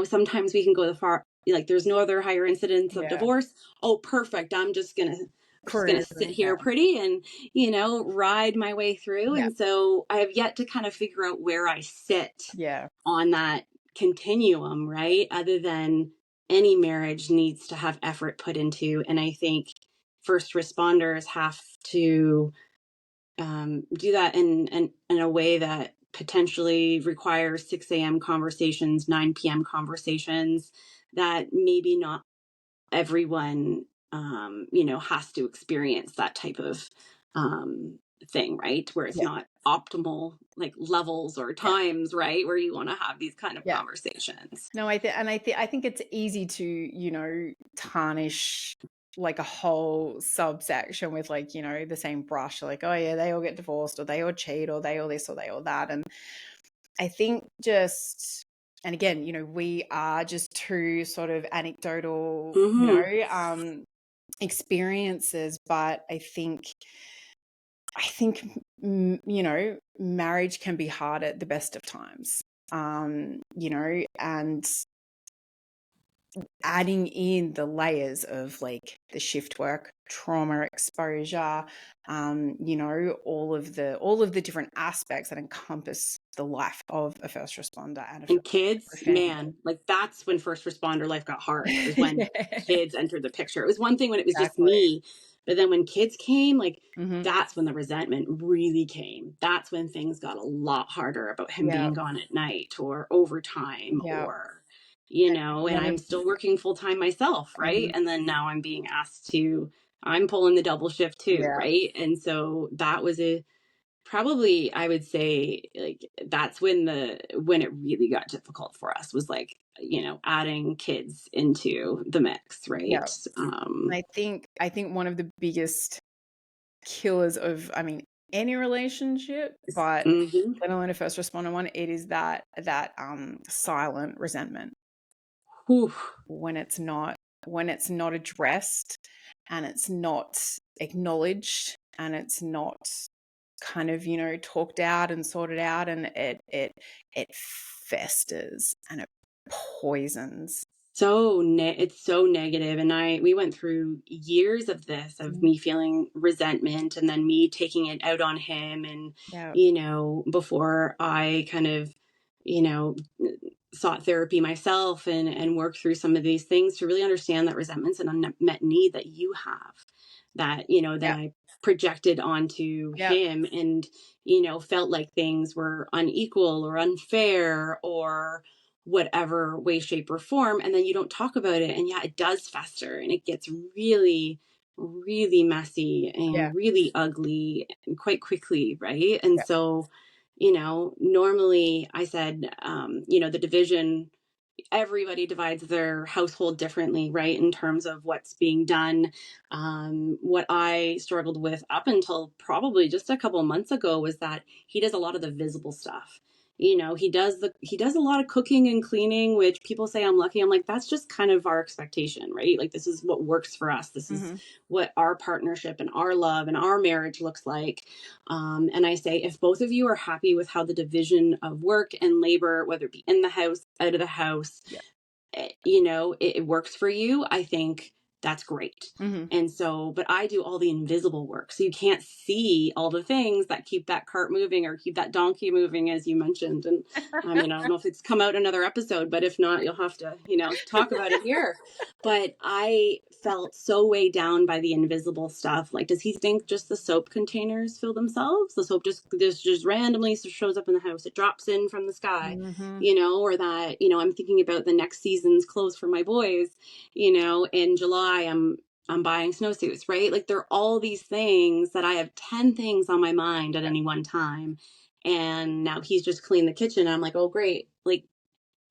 sometimes we can go the far, like, there's no other higher incidence of Yeah. divorce. Oh, perfect. I'm just going to sit Yeah. here pretty and, ride my way through. Yeah. And so I have yet to kind of figure out where I sit Yeah. on that continuum, right? Other than any marriage needs to have effort put into. And I think first responders have to do that in a way that potentially requires 6 a.m. conversations, 9 p.m. conversations, that maybe not everyone, has to experience that type of thing, right? Where it's Yeah. not optimal, like, levels or Yeah. times, right? Where you want to have these kind of Yeah. conversations. No, I think it's easy to, tarnish like a whole subsection with, like, the same brush, like, oh yeah, they all get divorced, or they all cheat, or they all this, or they all that. And I think and again, we are just two sort of anecdotal, Mm-hmm. experiences, but I think marriage can be hard at the best of times, and adding in the layers of like the shift work, trauma exposure, all of the different aspects that encompass the life of a first responder and a And first kids, responder man, like that's when first responder life got hard, was when family. kids entered the picture. It was one thing when it was just Exactly. me, but then when kids came, like Hmm. that's when the resentment really came. That's when things got a lot harder about him Yeah. being gone at night or overtime Yeah. or, and One I'm of still working full time myself, right? Mhm. And then now I'm being asked to, I'm pulling the double shift too, Yeah. right? And so that was a, probably I would say like that's when it really got difficult for us, was like, adding kids into the mix, Yeah. right? I think one of the biggest killers of, I mean, any relationship, but Mhm. let alone a first responder one, it is that silent resentment Whew. when it's not addressed and it's not acknowledged and it's not kind of talked out and sorted out, and it festers and it poisons. It's so negative, and we went through years of this, of Mhm. me feeling resentment and then me taking it out on him, and Yeah. before I kind of you know sought therapy myself and worked through some of these things to really understand that resentment's an unmet need that you have, that that Yeah. I projected onto Yeah. him, and felt like things were unequal or unfair or whatever way, shape, or form. And then you don't talk about it. And yeah, it does fester and it gets really, really messy Yeah. and really ugly and quite quickly. Right. And Yeah. so, normally I said, the division, everybody divides their household differently, right? In terms of what's being done. What I struggled with up until probably just a couple months ago was that he does a lot of the visible stuff. He does a lot of cooking and cleaning, which people say I'm lucky. I'm like, that's just kind of our expectation, right? Like, this is what works for us. This is Hmm. what our partnership and our love and our marriage looks like. And I say, if both of you are happy with how the division of work and labor, whether it be in the house, out of the house, Yeah. it works for you, I think that's great. Hmm. And so, but I do all the invisible work. So you can't see all the things that keep that cart moving or keep that donkey moving, as you mentioned. And I mean, I don't know if it's come out another episode, but if not, you'll have to, talk about it here. But I felt so weighed down by the invisible stuff. Like, does he think just the soap containers fill themselves? The soap just randomly shows up in the house. It drops in from the sky, Hmm. or that, I'm thinking about the next season's clothes for my boys, in July, I'm buying snowsuits, right? Like, there are all these things that I have 10 things on my mind at any one time. And now he's just cleaned the kitchen. And I'm like, oh, great. Like,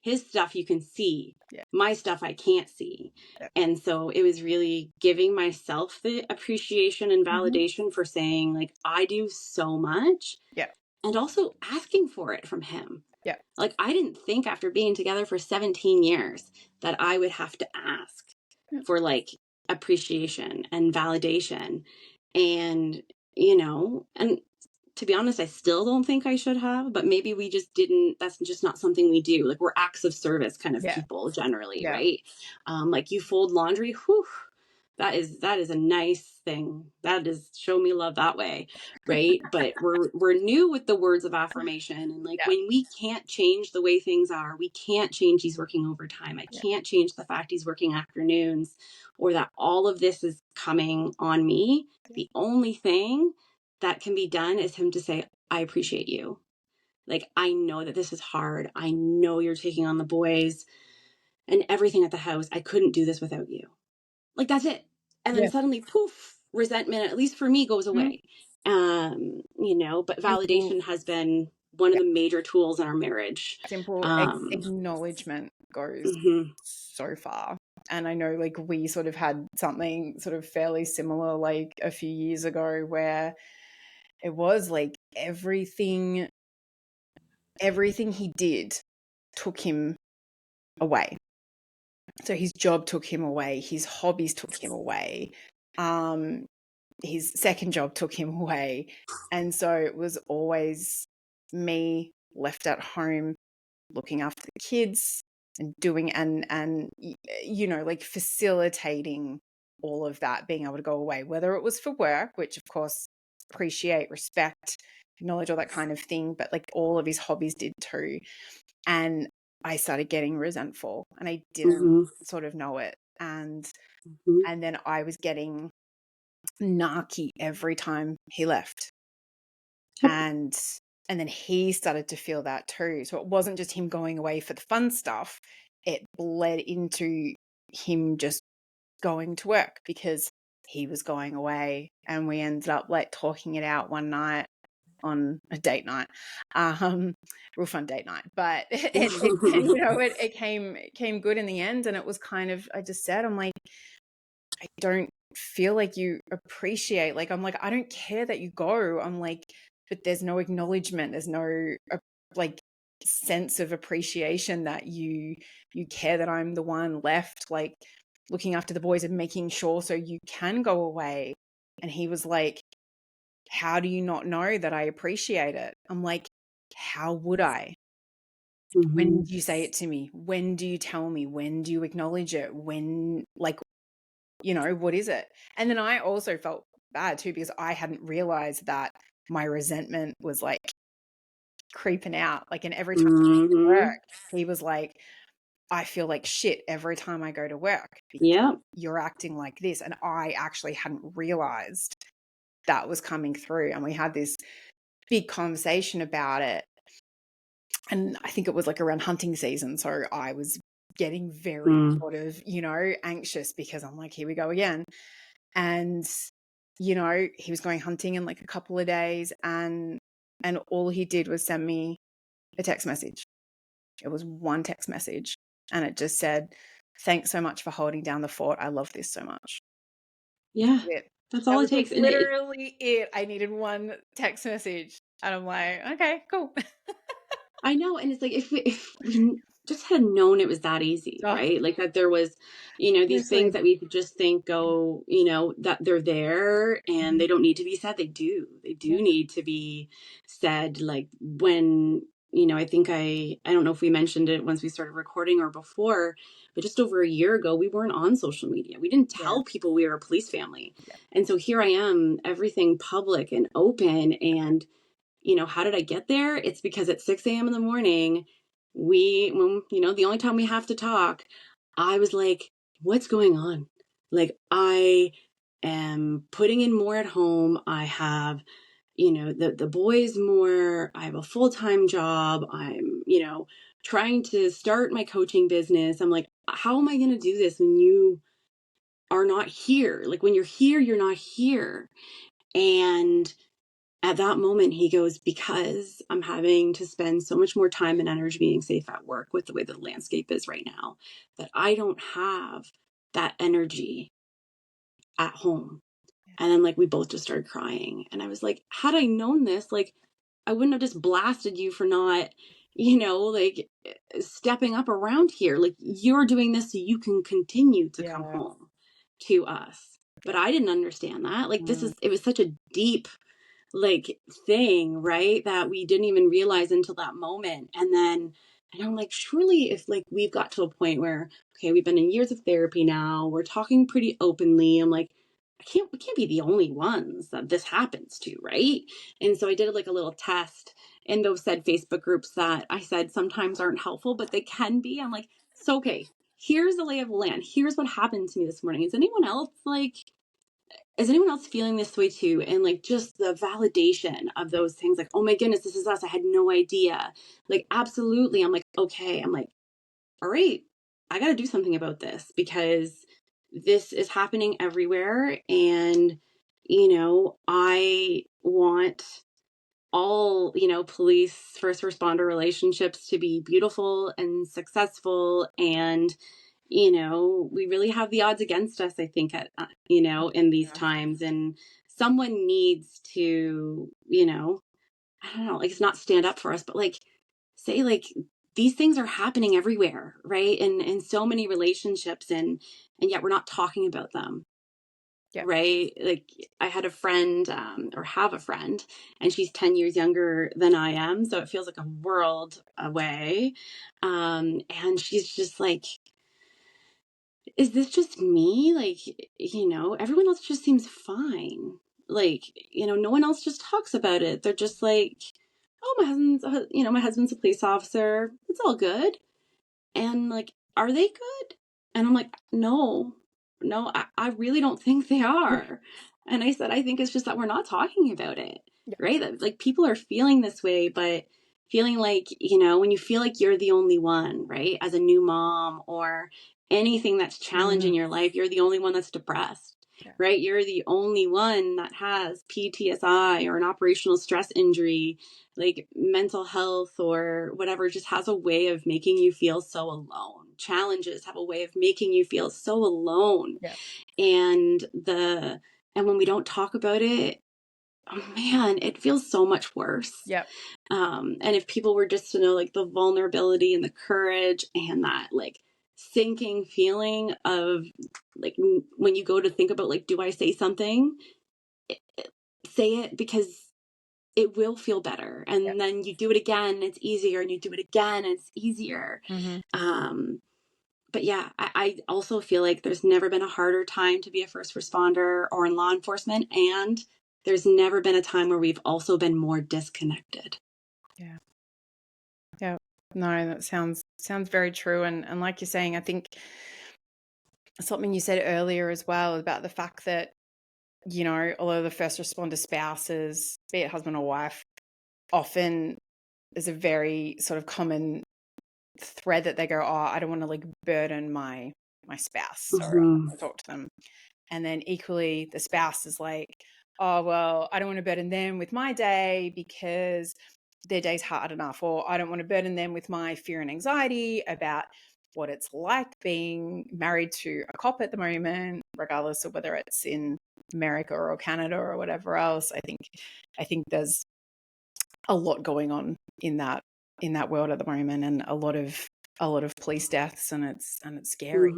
his stuff you can see, Yeah. my stuff I can't see. Yeah. And so it was really giving myself the appreciation and Hmm. validation for saying, like, I do so much, Yeah. and also asking for it from him. Yeah. Like, I didn't think after being together for 17 years that I would have to ask Yeah. for like appreciation and validation. And, and to be honest, I still don't think I should have, but maybe we just didn't, that's just not something we do. Like, we're acts of service kind of Yeah. people generally, Yeah. right? Like, you fold laundry, whew, that is a nice thing. That is, show me love that way, right? But we're new with the words of affirmation, and like, Yeah. when we can't change the way things are, we can't change he's working overtime. I Yeah. can't change the fact he's working afternoons, or that all of this is coming on me. The only thing that can be done is him to say, I appreciate you. Like, I know that this is hard. I know you're taking on the boys and everything at the house. I couldn't do this without you. Like, that's it. And then Yeah. suddenly, poof, resentment, at least for me, goes Mhm. away. But Simple, validation has been one of yeah, the major tools in our marriage. simple Um, acknowledgement goes mhm. so far. And I know, like, we sort of had something sort of fairly similar, like, a few years ago, where it was like everything he did took him away. So his job took him away, his hobbies took him away, um, his second job took him away. And so it was always me left at home looking after the kids, doing and like facilitating all of that, being able to go away, whether it was for work, which of course appreciate, respect, acknowledge, all that kind of thing, but like all of his hobbies did too. And I started getting resentful and I didn't sort of know it. And then I was getting narky every time he left. Yep. And then he started to feel that too. So it wasn't just him going away for the fun stuff. It bled into him just going to work because he was going away, and we ended up like talking it out one night on a date night, real fun date night. But it came good in the end, and it was kind of, I just said, I'm like, I don't feel like you appreciate, like, I'm like, I don't care that you go. I'm like, but there's no acknowledgement. There's no like sense of appreciation that you care that I'm the one left, like looking after the boys and making sure so you can go away. And he was like, how do you not know that I appreciate it? I'm like, how would I? When do you say it to me? When do you tell me? When do you acknowledge it? When, like, what is it? And then I also felt bad too, because I hadn't realized that my resentment was like creeping out. Like, and every time I went to work, he was like, I feel like shit every time I go to work because you're acting like this. And I actually hadn't realized that was coming through. And we had this big conversation about it. And I think it was like around hunting season. So I was getting very sort of, anxious, because I'm like, here we go again. And, he was going hunting in like a couple of days, and all he did was send me a text message. It was one text message, and it just said, thanks so much for holding down the fort. I love this so much. Yeah. That's all it takes. Like literally it. I needed one text message, and I'm like, okay, cool. I know. And it's like, if we just had known it was that easy, right? Like that there was, these things that we could just think go, that they're there and they don't need to be said. They do need to be said. Like when, I think I don't know if we mentioned it once we started recording or before, but just over a year ago, we weren't on social media. We didn't tell people we were a police family. And so here I am, everything public and open. And how did I get there? It's because at 6 a.m. in the morning, the only time we have to talk, I was like, what's going on? Like, I am putting in more at home. I have, the boys more. I have a full-time job. I'm, trying to start my coaching business. I'm like, how am I going to do this when you are not here? Like, when you're here, you're not here. And at that moment, he goes, because I'm having to spend so much more time and energy being safe at work with the way the landscape is right now, that I don't have that energy at home. And then, like, we both just started crying. And I was like, had I known this, like, I wouldn't have just blasted you for not, like, stepping up around here. Like, you're doing this so you can continue to come home to us. But I didn't understand that. Like, it was such a deep, like, thing, right, that we didn't even realize until that moment. And I'm like, surely if, like, we've got to a point where, okay, we've been in years of therapy now, we're talking pretty openly, I'm like, we can't be the only ones that this happens to, right? And so I did like a little test in those said Facebook groups that I said sometimes aren't helpful, but they can be. I'm like, so okay, here's the lay of the land, here's what happened to me this morning. Is anyone else feeling this way too? And like, just the validation of those things, like, oh my goodness, this is us, I had no idea. Like, absolutely. I'm like, okay. I'm like, all right, I got to do something about this, because this is happening everywhere. And, I want all, police, first responder relationships to be beautiful and successful. And, we really have the odds against us, I think, in these times. And someone needs to, I don't know, like, it's not stand up for us, but like, say, like, these things are happening everywhere, right? And in so many relationships, and yet we're not talking about them. Yeah. right? Like I had a friend, or have a friend, and she's 10 years younger than I am. So it feels like a world away. And she's just like, is this just me? Like, everyone else just seems fine. Like, no one else just talks about it. They're just like, oh, my husband's a police officer. It's all good. And like, are they good? And I'm like, no, no, I really don't think they are. And I said, I think it's just that we're not talking about it, Yeah. right? That like people are feeling this way, but feeling like, when you feel like you're the only one, right? As a new mom or anything that's challenging your life, you're the only one that's depressed. Yeah. Right? You're the only one that has PTSI or an operational stress injury, like mental health or whatever, just has a way of making you feel so alone. Challenges have a way of making you feel so alone. Yeah. And when we don't talk about it, oh man, it feels so much worse. Yeah. And if people were just to know like the vulnerability and the courage and that like sinking feeling of like when you go to think about like, do I say something? Say it, because it will feel better. And Yeah. then you do it again, it's easier, and you do it again, it's easier. Mm-hmm. But yeah, I also feel like there's never been a harder time to be a first responder or in law enforcement. And there's never been a time where we've also been more disconnected. Yeah. Yeah. No, that sounds very true. And like you're saying, I think something you said earlier as well about the fact that, although the first responder spouses, be it husband or wife, often there's a very sort of common thread that they go, oh, I don't want to like burden my spouse, or I don't want to talk to them. And then equally the spouse is like, oh, well, I don't want to burden them with my day because their day's hard enough, or I don't want to burden them with my fear and anxiety about what it's like being married to a cop at the moment, regardless of whether it's in America or Canada or whatever else. I think there's a lot going on in that world at the moment, and a lot of police deaths, and it's scary.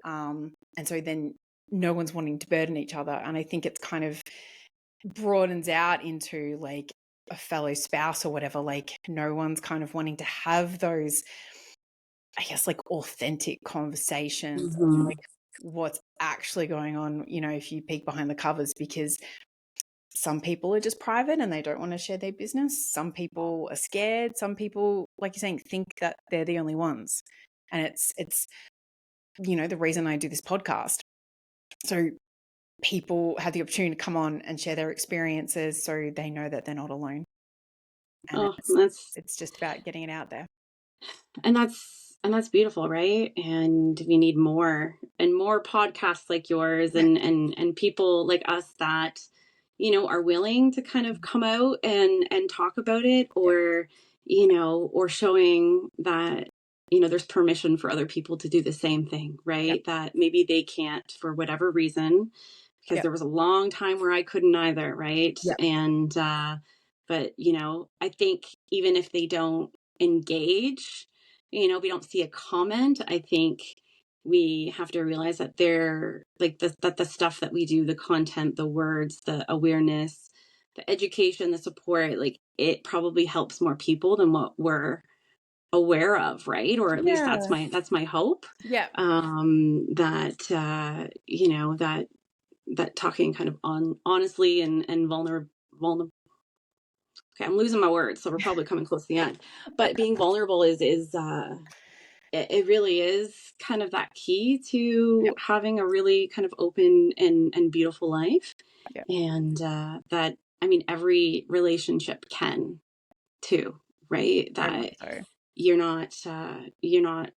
And so then no one's wanting to burden each other, and I think it's kind of broadens out into like a fellow spouse or whatever. Like no one's kind of wanting to have those, I guess, like authentic conversations of like what's actually going on, if you peek behind the covers, because some people are just private and they don't want to share their business. Some people are scared. Some people, like you're saying, think that they're the only ones. And it's the reason I do this podcast. So people have the opportunity to come on and share their experiences so they know that they're not alone. And it's just about getting it out there. And that's beautiful, right? And we need more and more podcasts like yours and people like us that, are willing to kind of come out and talk about it, or, or showing that, there's permission for other people to do the same thing, right? That maybe they can't for whatever reason, because there was a long time where I couldn't either, right? And, but, I think even if they don't engage, we don't see a comment, I think we have to realize that they're like that the stuff that we do, the content, the words, the awareness, the education, the support, like it probably helps more people than what we're aware of, right? Or at least that's my hope. That talking kind of honestly and vulnerable. Okay, I'm losing my words, so we're probably coming close to the end. But being vulnerable is it really is kind of that key to having a really kind of open and beautiful life. And that, I mean, every relationship can too, right? That you're not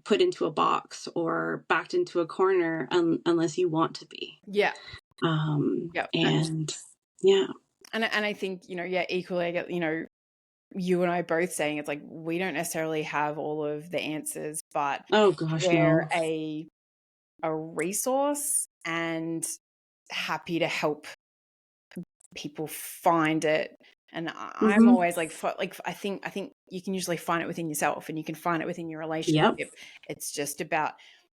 put into a box or backed into a corner unless you want to be. And yeah. And I think, equally, I get, you and I both saying it's like we don't necessarily have all of the answers, but we're a resource and happy to help people find it. And I'm always like, I think you can usually find it within yourself, and you can find it within your relationship. It's just about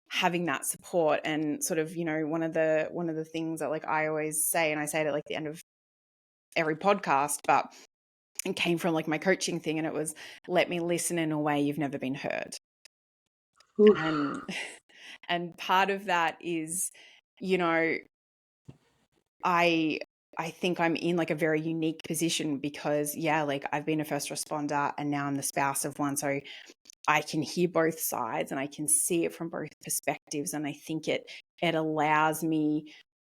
having that support. And sort of, one of the things that, like, I always say, and I say it at, like, the end of every podcast, but it came from, like, my coaching thing, and it was, let me listen in a way you've never been heard. Oof. And part of that is, I think I'm in, like, a very unique position because, like, I've been a first responder and now I'm the spouse of one. So I can hear both sides and I can see it from both perspectives. And I think it allows me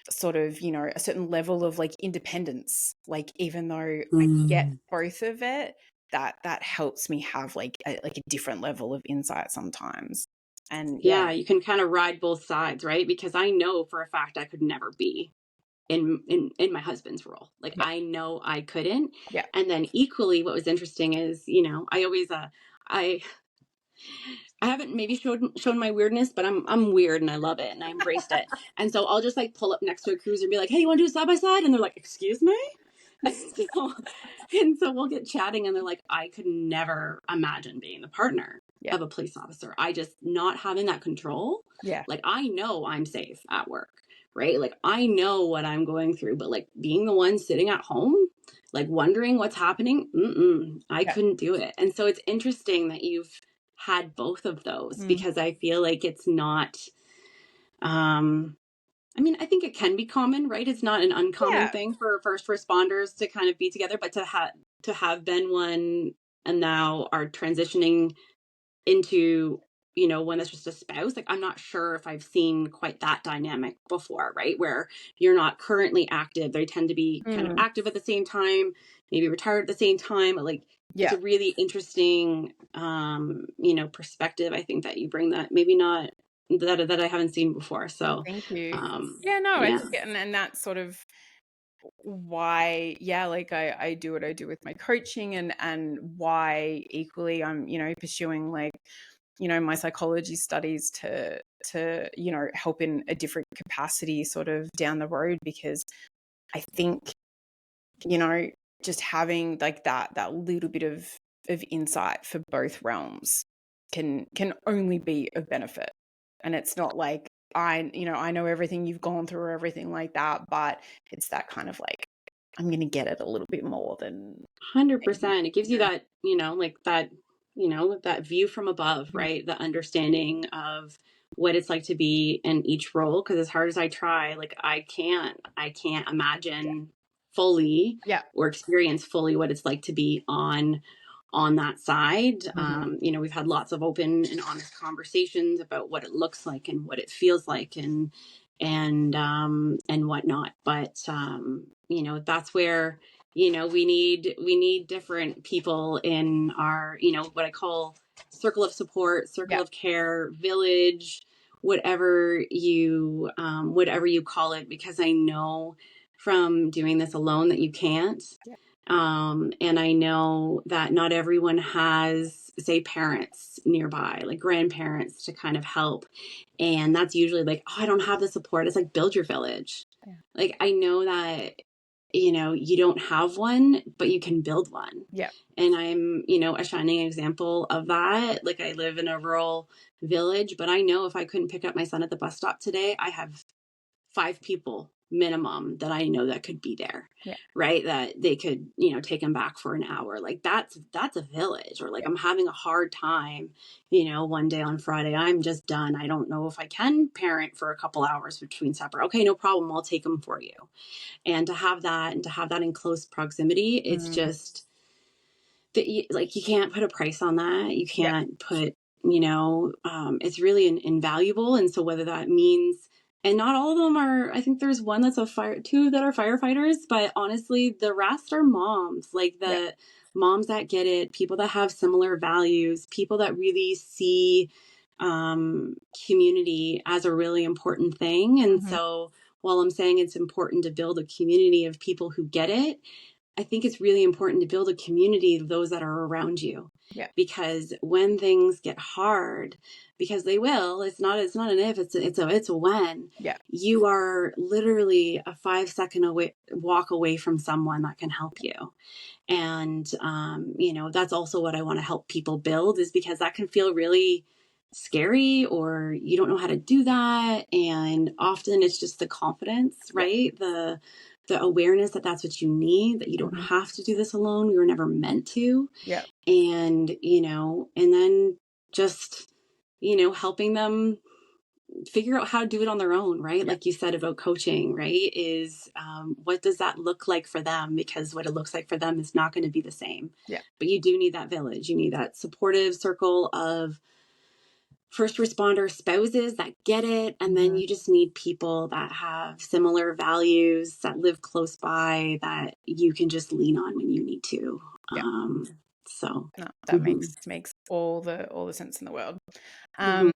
sort of, a certain level of, like, independence. Like, even though I get both of it, that helps me have, like a different level of insight sometimes. And Yeah, you can kind of ride both sides, right? Because I know for a fact I could never be in my husband's role. Like, yeah, I know I couldn't. yeah, And then equally, what was interesting is, I always I I haven't maybe shown my weirdness, but I'm weird and I love it and I embraced it. And so I'll just, like, pull up next to a cruiser and be like, "Hey, you want to do a side by side?" And they're like, "Excuse me." So, and so we'll get chatting and they're like, I could never imagine being the partner yeah, of a police officer. I just, not having that control. yeah, Like, I know I'm safe at work, right? Like, I know what I'm going through, but, like, being the one sitting at home, like, wondering what's happening, I yeah. couldn't do it. And so it's interesting that you've had both of those, Mm. because I feel like it's not, I mean, I think it can be common, right? It's not an uncommon Yeah. thing for first responders to kind of be together, but to have been one and now are transitioning into, when that's just a spouse. Like, I'm not sure if I've seen quite that dynamic before, right? Where you're not currently active. They tend to be kind of active at the same time, maybe retired at the same time. But, like, it's Yeah. a really interesting, perspective. I think that you bring that maybe not that I haven't seen before. So, Thank you. um, Yeah, no, I yeah. think, and that's sort of why, like, I do what I do with my coaching, and why equally I'm, pursuing, like, my psychology studies to help in a different capacity sort of down the road, because I think, just having, like, that little bit of insight for both realms can only be of benefit. And it's not like I know everything you've gone through or everything like that, but it's that kind of, like, I'm going to get it a little bit more than 100%. It gives you you know. that, like that, that view from above, Mm. right? The understanding of what it's like to be in each role. Cause as hard as I try, like, I can't imagine fully Yeah. or experience fully what it's like to be on that side. Mhm. We've had lots of open and honest conversations about what it looks like and what it feels like, and whatnot. But, that's where, we need different people in our, what I call circle of support, circle Yeah. of care, village, whatever you call it, because I know from doing this alone that you can't. Yeah. And I know that not everyone has, say, parents nearby, like grandparents, to kind of help. And that's usually like, oh, I don't have the support. It's like, build your village. Yeah. Like, I know that, you don't have one, but you can build one. Yeah. And I'm, a shining example of that. Like, I live in a rural village, but I know if I couldn't pick up my son at the bus stop today, I have 5 people minimum that I know that could be there, Yeah. right? That they could, take him back for an hour. Like, that's a village. Or, like, Yeah. I'm having a hard time, one day on Friday, I'm just done. I don't know if I can parent for a couple hours between supper. Okay, no problem. I'll take him for you. And to have that in close proximity, it's Mm. just that you can't put a price on that. You Yeah. can't put, it's really invaluable. And so whether that means, and not all of them are, I think there's one that's two that are firefighters, but honestly, the rest are moms, like Yeah. the moms that get it, people that have similar values, people that really see community as a really important thing. And Mhm. so while I'm saying it's important to build a community of people who get it, I think it's really important to build a community of those that are around you. Yeah. Because when things get hard, because they will, it's not an if, it's a when. Yeah. You are literally a 5-second walk away from someone that can help you. And that's also what I want to help people build, is because that can feel really scary, or you don't know how to do that. And often it's just the confidence, right? The awareness that that's what you need, that you don't have to do this alone. You were never meant to. Yeah. And, and then just, helping them figure out how to do it on their own, right? Like you said about coaching, right? Is what does that look like for them? Because what it looks like for them is not going to be the same. Yeah. But you do need that village. You need that supportive circle of first responder spouses that get it. And then you just need people that have similar values, that live close by, that you can just lean on when you need to. Yeah. So no, that makes all the sense in the world.